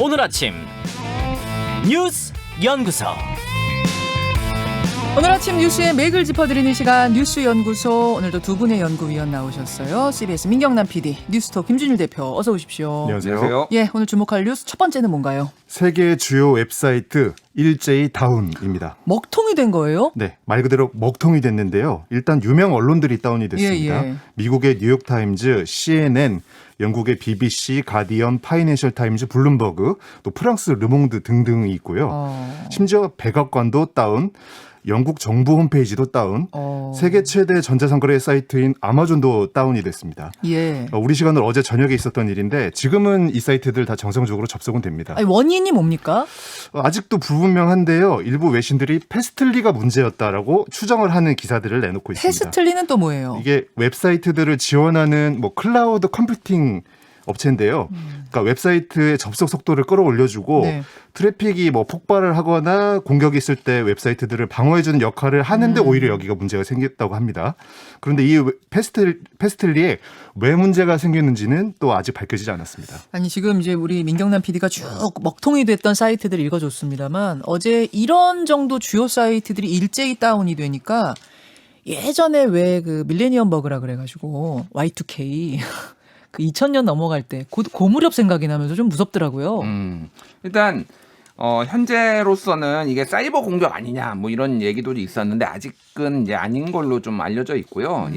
오늘 아침 뉴스 연구소. 오늘 아침 뉴스의 맥을 짚어드리는 시간 뉴스 연구소. 오늘도 두 분의 연구위원 나오셨어요. CBS 민경남 PD, 뉴스톱 김준일 대표, 어서 오십시오. 안녕하세요. 예, 오늘 주목할 뉴스 첫 번째는 뭔가요? 세계 주요 웹사이트 일제히 다운입니다. 먹통이 된 거예요? 네, 말 그대로 먹통이 됐는데요. 일단 유명 언론들이 다운이 됐습니다. 예. 미국의 뉴욕타임즈, CNN, 영국의 BBC, 가디언, 파이낸셜 타임즈, 블룸버그, 또 프랑스 르몽드 등등이 있고요. 심지어 백악관도 다운, 영국 정부 홈페이지도 다운, 세계 최대 전자상거래 사이트인 아마존도 다운이 됐습니다. 예. 우리 시간으로 어제 저녁에 있었던 일인데 지금은 이 사이트들 다 정상적으로 접속은 됩니다. 아니, 원인이 뭡니까? 아직도 불분명한데요. 일부 외신들이 패스틀리가 문제였다라고 추정을 하는 기사들을 내놓고 있습니다. 패스틀리는 또 뭐예요? 이게 웹사이트들을 지원하는 뭐 클라우드 컴퓨팅 업체인데요. 그러니까 웹사이트의 접속 속도를 끌어올려주고 네. 트래픽이 뭐 폭발을 하거나 공격이 있을 때 웹사이트들을 방어해주는 역할을 하는데 오히려 여기가 문제가 생겼다고 합니다. 그런데 이 패스틀리에 왜 문제가 생겼는지는 또 아직 밝혀지지 않았습니다. 아니, 지금 이제 우리 민경남 PD가 쭉 먹통이 됐던 사이트들 읽어줬습니다만 어제 이런 정도 주요 사이트들이 일제히 다운이 되니까 예전에 왜 그 밀레니엄 버그라 그래가지고 Y2K 그 2000년 넘어갈 때 고무렵 생각이 나면서 좀 무섭더라고요. 일단 현재로서는 이게 사이버 공격 아니냐 뭐 이런 얘기도 있었는데 아직은 이제 아닌 걸로 좀 알려져 있고요.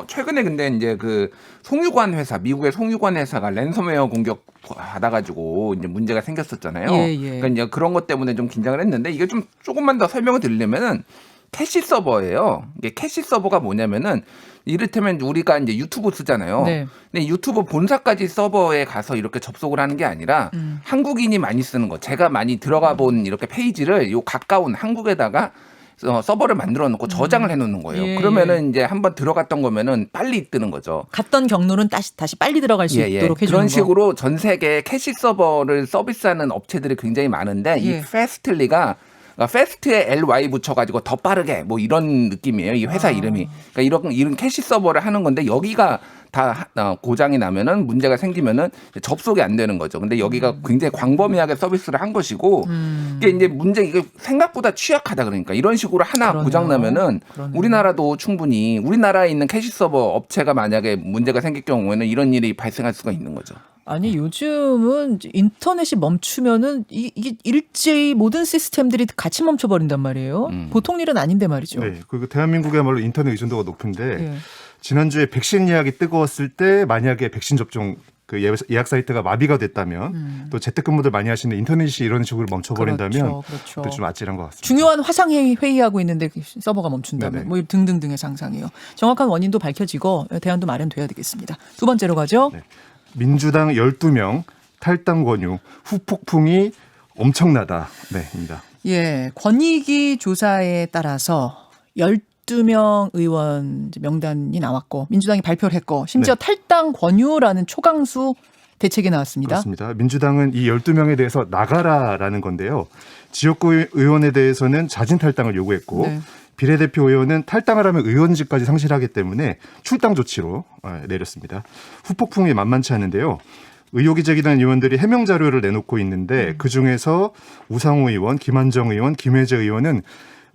최근에 근데 이제 그 송유관 회사, 미국의 송유관 회사가 랜섬웨어 공격 받아가지고 이제 문제가 생겼었잖아요. 예. 그러니까 이제 그런 것 때문에 좀 긴장을 했는데 이게 좀 조금만 더 설명을 드리려면은 캐시 서버예요. 이게 캐시 서버가 뭐냐면은 이를테면 우리가 이제 유튜브 쓰잖아요. 네. 근데 유튜브 본사까지 서버에 가서 이렇게 접속을 하는 게 아니라 한국인이 많이 쓰는 거, 제가 많이 들어가 본 이렇게 페이지를 요 가까운 한국에다가 서버를 만들어 놓고 저장을 해 놓는 거예요. 예, 그러면은 이제 한번 들어갔던 거면은 빨리 뜨는 거죠. 갔던 경로는 다시 빨리 들어갈 수 있도록 해주는 그런 거. 식으로 전 세계 캐시 서버를 서비스하는 업체들이 굉장히 많은데 예. 이 패스틀리가 패스트에 ly 붙여가지고 더 빠르게 뭐 이런 느낌이에요. 이 회사 이름이. 그러니까 이런 캐시 서버를 하는 건데 여기가 다 고장이 나면은 문제가 생기면은 접속이 안 되는 거죠. 근데 여기가 굉장히 광범위하게 서비스를 한 것이고 이게 이제 이게 생각보다 취약하다 그러니까 이런 식으로 하나 그러네요. 고장 나면은 그러네요. 우리나라도 충분히 우리나라에 있는 캐시 서버 업체가 만약에 문제가 생길 경우에는 이런 일이 발생할 수가 있는 거죠. 아니, 요즘은 인터넷이 멈추면은 이게 일제히 모든 시스템들이 같이 멈춰버린단 말이에요. 보통 일은 아닌데 말이죠. 네, 그리고 대한민국이야말로 인터넷 의존도가 높은데 예. 지난주에 백신 예약이 뜨거웠을 때 만약에 백신 접종 그 예약 사이트가 마비가 됐다면 또 재택근무들 많이 하시는 인터넷이 이런 식으로 멈춰버린다면 그렇죠. 또 좀 아찔한 것 같습니다. 중요한 화상 회의하고 있는데 서버가 멈춘다면 네네. 뭐 등등등의 상상이에요. 정확한 원인도 밝혀지고 대안도 마련돼야 되겠습니다. 두 번째로 가죠. 네. 민주당 12명 탈당 권유 후폭풍이 엄청나다. 네, 입니다. 예, 권익위 조사에 따라서 12명 의원 명단이 나왔고 민주당이 발표를 했고 심지어 네. 탈당 권유라는 초강수 대책이 나왔습니다. 그렇습니다. 민주당은 이 12명에 대해서 나가라라는 건데요. 지역구 의원에 대해서는 자진 탈당을 요구했고 네. 비례대표 의원은 탈당을 하면 의원직까지 상실하기 때문에 출당 조치로 내렸습니다. 후폭풍이 만만치 않은데요. 의혹이 제기된 의원들이 해명 자료를 내놓고 있는데 그중에서 우상호 의원, 김한정 의원, 김혜재 의원은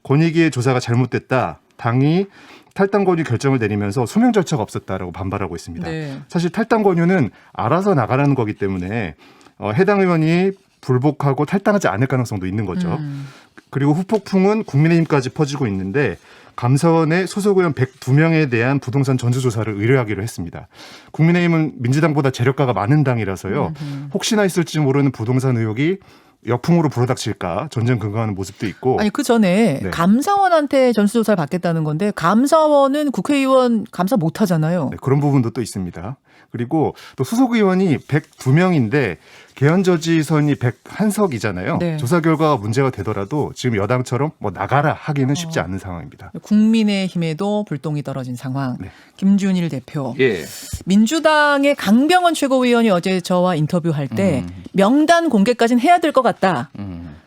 권익위의 조사가 잘못됐다. 당이 탈당 권유 결정을 내리면서 소명 절차가 없었다라고 반발하고 있습니다. 네. 사실 탈당 권유는 알아서 나가라는 거기 때문에 해당 의원이 불복하고 탈당하지 않을 가능성도 있는 거죠. 그리고 후폭풍은 국민의힘까지 퍼지고 있는데 감사원에 소속 의원 102명에 대한 부동산 전수조사를 의뢰하기로 했습니다. 국민의힘은 민주당보다 재력가가 많은 당이라서요. 혹시나 있을지 모르는 부동산 의혹이 역풍으로 불어닥칠까 전전긍긍하는 모습도 있고. 아니, 그 전에 네. 감사원한테 전수조사를 받겠다는 건데 감사원은 국회의원 감사 못 하잖아요. 네, 그런 부분도 또 있습니다. 그리고 또 소속 의원이 102명인데 개헌저지선이 101석이잖아요. 네. 조사 결과가 문제가 되더라도 지금 여당처럼 뭐 나가라 하기는 쉽지 않은 상황입니다. 국민의힘에도 불똥이 떨어진 상황. 네. 김준일 대표. 예. 민주당의 강병원 최고위원이 어제 저와 인터뷰할 때 명단 공개까지는 해야 될 것 같다.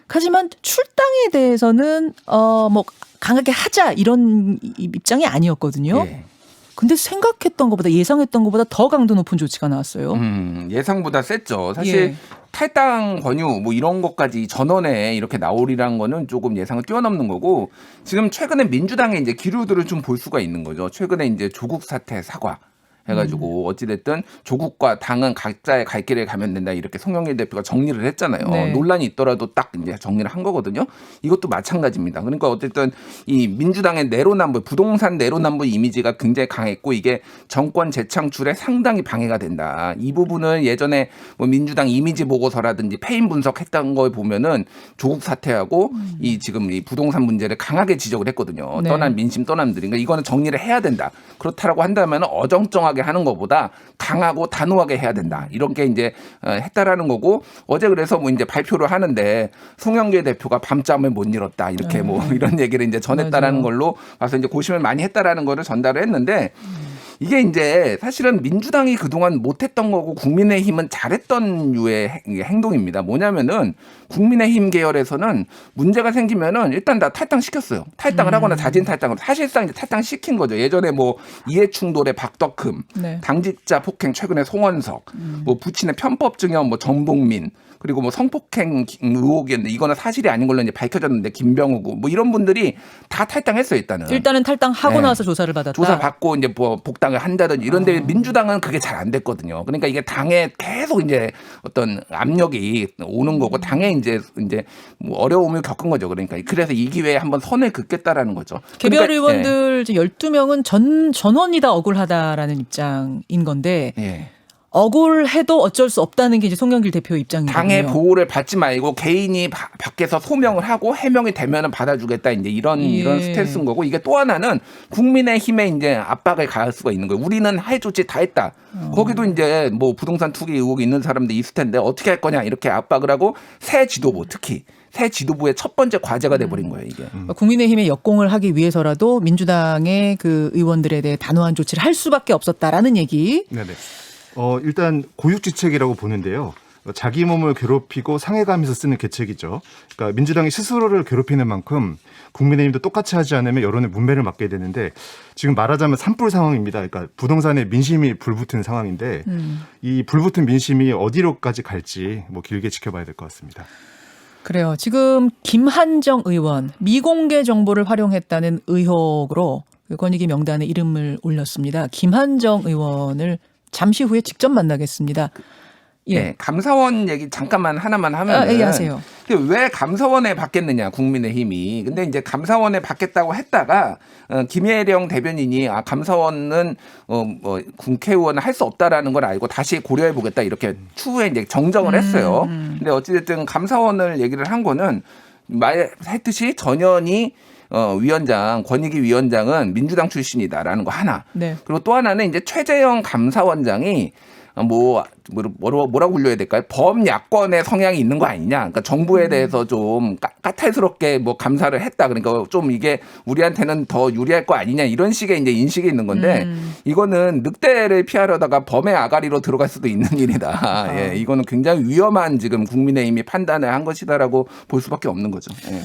하지만 출당에 대해서는 뭐 강하게 하자 이런 입장이 아니었거든요. 예. 근데 생각했던 것보다 예상했던 것보다 더 강도 높은 조치가 나왔어요. 예상보다 셌죠. 사실 예. 탈당 권유 뭐 이런 것까지 전원에 이렇게 나오리라는 거는 조금 예상을 뛰어넘는 거고 지금 최근에 민주당의 이제 기류들을 좀 볼 수가 있는 거죠. 최근에 이제 조국 사태 사과 해가지고 어찌됐든 조국과 당은 각자의 갈 길을 가면 된다 이렇게 송영길 대표가 정리를 했잖아요. 네. 논란이 있더라도 딱 이제 정리를 한 거거든요. 이것도 마찬가지입니다. 그러니까 어쨌든 이 민주당의 내로남불 부동산 내로남불 이미지가 굉장히 강했고 이게 정권 재창출에 상당히 방해가 된다. 이 부분을 예전에 뭐 민주당 이미지 보고서라든지 패인 분석했던 걸 보면은 조국 사태하고 이 지금 이 부동산 문제를 강하게 지적을 했거든요. 네. 떠난 민심 떠남들이. 그러니까 이거는 정리를 해야 된다. 그렇다라고 한다면 어정쩡하게 하는 것보다 강하고 단호하게 해야 된다. 이렇게 이제 했다라는 거고 어제 그래서 뭐 이제 발표를 하는데 송영길 대표가 밤잠을 못 이뤘다. 이렇게 뭐 이런 얘기를 이제 전했다라는 맞아요. 걸로 봐서 이제 고심을 많이 했다라는 거를 전달을 했는데 이게 이제 사실은 민주당이 그동안 못했던 거고 국민의힘은 잘했던 유의 행동입니다. 뭐냐면은 국민의힘 계열에서는 문제가 생기면은 일단 다 탈당시켰어요. 탈당을 하거나 자진 탈당을 사실상 이제 탈당시킨 거죠. 예전에 뭐 이해충돌의 박덕흠, 네. 당직자 폭행 최근에 송원석, 뭐 부친의 편법 증여 뭐 정봉민 그리고 뭐 성폭행 의혹이었는데 이거는 사실이 아닌 걸로 이제 밝혀졌는데 김병욱 뭐 이런 분들이 다 탈당했어요 일단은 탈당하고 네. 나서 조사를 받았다. 조사 받고 이제 뭐 복당을 한다든지 이런데 민주당은 그게 잘 안 됐거든요. 그러니까 이게 당에 계속 이제 어떤 압력이 오는 거고 당에 이제 뭐 어려움을 겪은 거죠. 그러니까 그래서 이 기회에 한번 선을 긋겠다라는 거죠. 개별 그러니까, 의원들 12명은 전원이 다 억울하다라는 입장인 건데 예. 억울해도 어쩔 수 없다는 게 이제 송영길 대표의 입장이거든요. 당의 보호를 받지 말고 개인이 밖에서 소명을 하고 해명이 되면은 받아주겠다 이제 이런 스탠스인 거고 이게 또 하나는 국민의힘에 이제 압박을 가할 수가 있는 거예요. 우리는 할 조치 다 했다. 거기도 이제 뭐 부동산 투기 의혹이 있는 사람들 있을 텐데 어떻게 할 거냐 이렇게 압박을 하고 새 지도부 특히 새 지도부의 첫 번째 과제가 돼버린 거예요 이게. 국민의힘에 역공을 하기 위해서라도 민주당의 그 의원들에 대해 단호한 조치를 할 수밖에 없었다라는 얘기. 네네. 일단 고육지책이라고 보는데요. 자기 몸을 괴롭히고 상해가면서 쓰는 계책이죠. 그러니까 민주당이 스스로를 괴롭히는 만큼 국민의힘도 똑같이 하지 않으면 여론의 문매를 맞게 되는데 지금 말하자면 산불 상황입니다. 그러니까 부동산에 민심이 불붙은 상황인데 이 불붙은 민심이 어디로까지 갈지 뭐 길게 지켜봐야 될 것 같습니다. 그래요. 지금 김한정 의원 미공개 정보를 활용했다는 의혹으로 권익위 명단에 이름을 올렸습니다. 김한정 의원을 잠시 후에 직접 만나겠습니다. 예. 네, 감사원 얘기 잠깐만 하나만 하면은 얘기하세요. 왜 감사원에 받겠느냐 국민의힘이. 근데 이제 감사원에 받겠다고 했다가 김혜령 대변인이 감사원은 뭐 국회의원은 할 수 없다라는 걸 알고 다시 고려해 보겠다 이렇게 추후에 이제 정정을 했어요. 근데 어찌됐든 감사원을 얘기를 한 거는 말했듯이 전현희 위원장, 권익위 위원장은 민주당 출신이다라는 거 하나. 네. 그리고 또 하나는 이제 최재형 감사원장이 뭐라고 불려야 될까요? 범야권의 성향이 있는 거 아니냐. 그러니까 정부에 대해서 좀 까탈스럽게 뭐 감사를 했다. 그러니까 좀 이게 우리한테는 더 유리할 거 아니냐. 이런 식의 이제 인식이 있는 건데 이거는 늑대를 피하려다가 범의 아가리로 들어갈 수도 있는 일이다. 예, 이거는 굉장히 위험한 지금 국민의힘이 판단을 한 것이다라고 볼 수밖에 없는 거죠. 예.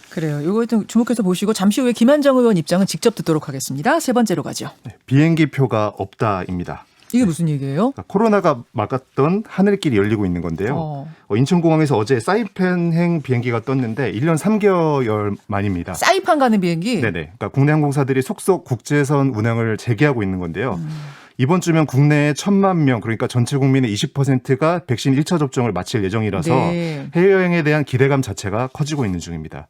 그래요. 이거 좀 주목해서 보시고 잠시 후에 김한정 의원 입장은 직접 듣도록 하겠습니다. 세 번째로 가죠. 비행기 표가 없다입니다. 이게 무슨 얘기예요? 그러니까 코로나가 막았던 하늘길이 열리고 있는 건데요. 인천공항에서 어제 사이판행 비행기가 떴는데 1년 3개월 만입니다. 사이판 가는 비행기? 네네. 그러니까 국내 항공사들이 속속 국제선 운항을 재개하고 있는 건데요. 이번 주면 국내에 1,000만 명 그러니까 전체 국민의 20%가 백신 1차 접종을 마칠 예정이라서 네. 해외여행에 대한 기대감 자체가 커지고 있는 중입니다.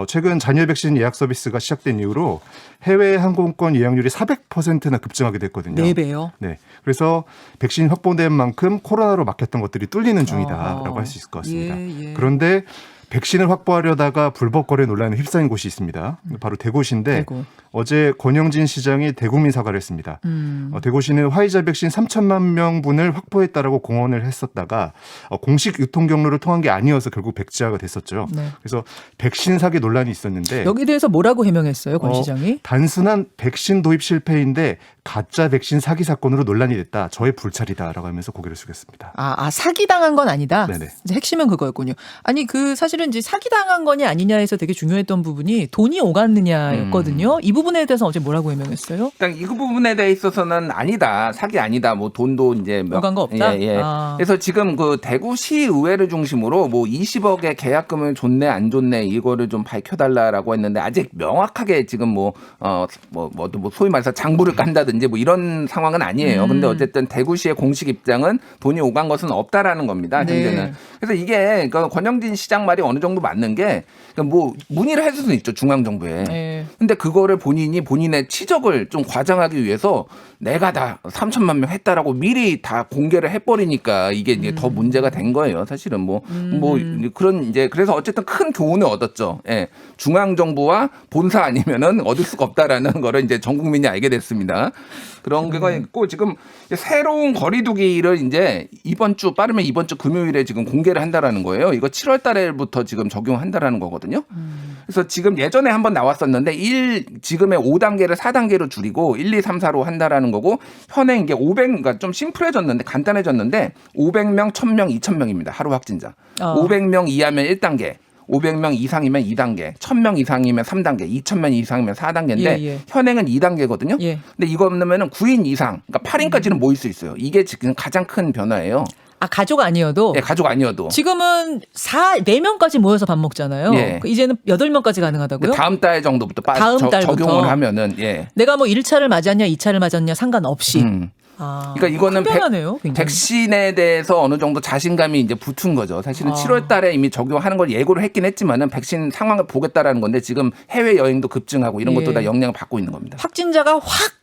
최근 잔여 백신 예약 서비스가 시작된 이후로 해외 항공권 예약률이 400%나 급증하게 됐거든요. 4배요? 네. 그래서 백신 확보된 만큼 코로나로 막혔던 것들이 뚫리는 중이다라고 할 수 있을 것 같습니다. 예. 그런데 백신을 확보하려다가 불법 거래 논란에 휩싸인 곳이 있습니다. 바로 대구시인데 대구. 어제 권영진 시장이 대구민 사과를 했습니다. 대구시는 화이자 백신 3천만 명분을 확보했다라고 공언을 했었다가 공식 유통 경로를 통한 게 아니어서 결국 백지화가 됐었죠. 네. 그래서 백신 사기 논란이 있었는데 여기에 대해서 뭐라고 해명했어요, 권 시장이? 단순한 백신 도입 실패인데 가짜 백신 사기 사건으로 논란이 됐다. 저의 불찰이다라고 하면서 고개를 숙였습니다. 사기당한 건 아니다. 네네. 이제 핵심은 그거였군요. 아니 사실은 이제 사기당한 거냐 아니냐에서 되게 중요했던 부분이 돈이 오갔느냐였거든요. 이 부분 부분에 대해서 어제 뭐라고 해명했어요? 일단 이 부분에 대해 있어서는 아니다, 사기 아니다, 뭐 돈도 이제 오간 거 없다? 예, 예. 아. 그래서 지금 그 대구시 의회를 중심으로 뭐 20억의 계약금을 줬네 안 줬네 이거를 좀 밝혀달라라고 했는데 아직 명확하게 지금 뭐 소위 말해서 장부를 깐다든지 뭐 이런 상황은 아니에요. 근데 어쨌든 대구시의 공식 입장은 돈이 오간 것은 없다라는 겁니다. 현재는. 네. 그래서 이게 그 권영진 시장 말이 어느 정도 맞는 게 뭐 문의를 할 수는 있죠, 중앙정부에. 네. 근데 그거를 본인의 치적을 좀 과장하기 위해서 내가 다 3천만 명 했다라고 미리 다 공개를 해버리니까 이게 이제 더 문제가 된 거예요. 사실은 뭐 그런 이제 그래서 어쨌든 큰 교훈을 얻었죠. 예. 중앙정부와 본사 아니면은 얻을 수가 없다라는 거를 이제 전 국민이 알게 됐습니다. 그런 게 있고 지금 새로운 거리두기를 이제 빠르면 이번 주 금요일에 지금 공개를 한다라는 거예요. 이거 7월 달에부터 지금 적용한다라는 거거든요. 그래서 지금 예전에 한번 나왔었는데 지금의 5단계를 4단계로 줄이고 1, 2, 3, 4로 한다라는 거고 현행 이게 500, 좀 심플해졌는데 간단해졌는데 500명, 1000명, 2000명입니다. 하루 확진자. 500명 이하면 1단계. 500명 이상이면 2단계, 1000명 이상이면 3단계, 2000명 이상이면 4단계인데 현행은 2단계거든요. 예. 근데 이거 넣으면 9인 이상, 그러니까 8인까지는 모일 수 있어요. 이게 지금 가장 큰 변화예요. 아, 가족 아니어도? 네, 가족 아니어도. 지금은 4명까지 모여서 밥 먹잖아요. 예. 이제는 8명까지 가능하다고요? 다음 달 정도부터 다음 달부터. 적용을 하면은 예. 내가 뭐 1차를 맞았냐 2차를 맞았냐 상관없이. 그러니까 이거는 큰 변화네요, 굉장히. 백신에 대해서 어느 정도 자신감이 이제 붙은 거죠. 사실은 7월 달에 이미 적용하는 걸 예고를 했긴 했지만은 백신 상황을 보겠다라는 건데 지금 해외 여행도 급증하고 이런 것도 다 영향을 받고 있는 겁니다. 확진자가 확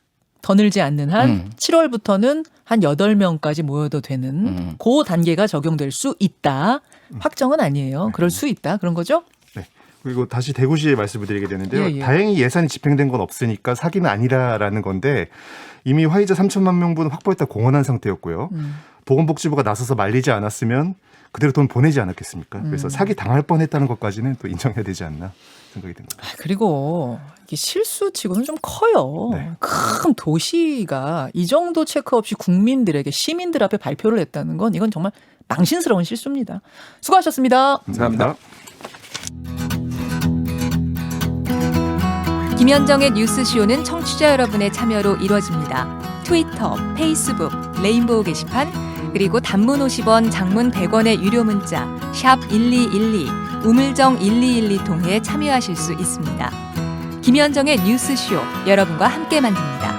더 늘지 않는 한 7월부터는 한 8명까지 모여도 되는 그 단계가 적용될 수 있다. 확정은 아니에요. 그럴 수 있다. 그런 거죠? 네. 그리고 다시 대구시의 말씀을 드리게 되는데요. 예. 다행히 예산이 집행된 건 없으니까 사기는 아니라라는 건데 이미 화이자 3천만 명분 확보했다 공언한 상태였고요. 보건복지부가 나서서 말리지 않았으면 그대로 돈 보내지 않았겠습니까? 그래서 사기 당할 뻔했다는 것까지는 또 인정해야 되지 않나 생각이 듭니다. 그리고 이게 실수치고는 좀 커요. 네. 큰 도시가 이 정도 체크 없이 국민들에게 시민들 앞에 발표를 했다는 건 이건 정말 망신스러운 실수입니다. 수고하셨습니다. 감사합니다. 김현정의 뉴스쇼는 청취자 여러분의 참여로 이루어집니다. 트위터, 페이스북, 레인보우 게시판, 그리고 단문 50원, 장문 100원의 유료 문자 샵 1212, 우물정 1212 통해 참여하실 수 있습니다. 김현정의 뉴스쇼, 여러분과 함께 만듭니다.